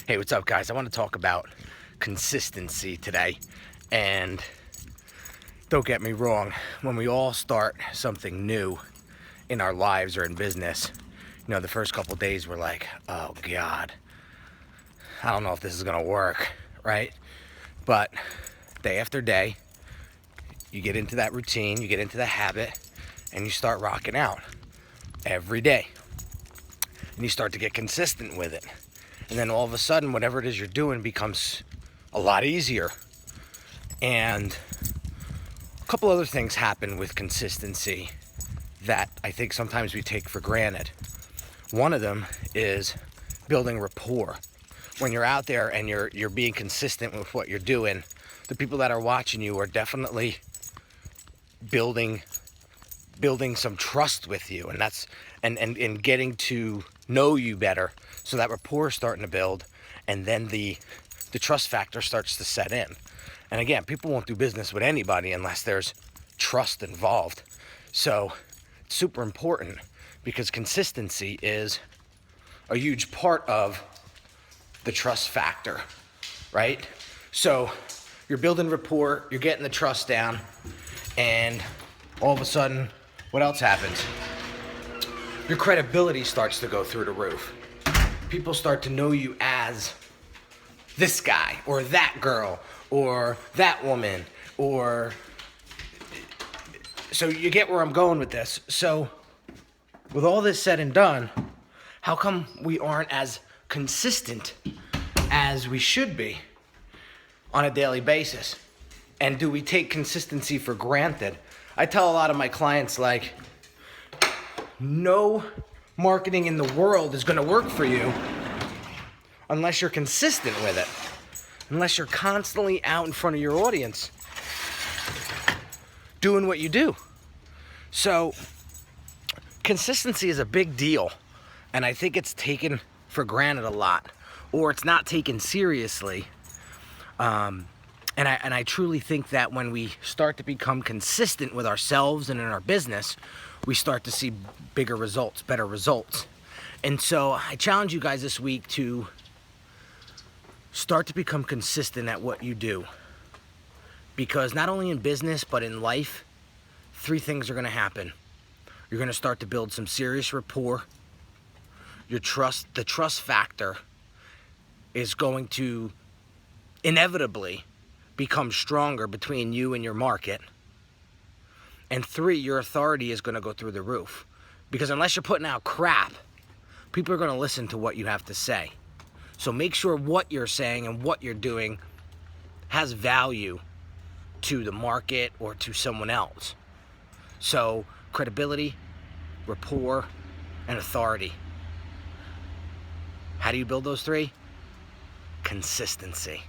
Hey, what's up, guys? I want to talk about consistency today. And don't get me wrong, when we all start something new in our lives or in business, the first couple days we're like, oh God, I don't know if this is going to work, right? But day after day, you get into that routine, you get into the habit, and you start rocking out every day. And you start to get consistent with it. And then all of a sudden, whatever it is you're doing becomes a lot easier. And a couple other things happen with consistency that I think sometimes we take for granted. One of them is building rapport. When you're out there and you're being consistent with what you're doing, the people that are watching you are definitely building some trust with you, and that's and getting to know you better, so that rapport is starting to build, and then the trust factor starts to set in. And again, people won't do business with anybody unless there's trust involved. So it's super important, because consistency is a huge part of the trust factor, right? So you're building rapport, you're getting the trust down, and all of a sudden, what else happens? Your credibility starts to go through the roof. People start to know you as this guy, or that girl, or that woman, or... So you get where I'm going with this. So with all this said and done, how come we aren't as consistent as we should be on a daily basis? And do we take consistency for granted? I tell a lot of my clients, like, no marketing in the world is going to work for you unless you're consistent with it. Unless you're constantly out in front of your audience doing what you do. So consistency is a big deal, and I think it's taken for granted a lot, or it's not taken seriously. And I truly think that when we start to become consistent with ourselves and in our business, we start to see bigger results, better results. And so I challenge you guys this week to start to become consistent at what you do. Because not only in business, but in life, 3 things are going to happen. You're going to start to build some serious rapport. The trust factor is going to inevitably become stronger between you and your market. And 3, your authority is going to go through the roof. Because unless you're putting out crap, people are going to listen to what you have to say. So make sure what you're saying and what you're doing has value to the market or to someone else. So credibility, rapport, and authority. How do you build those 3? Consistency.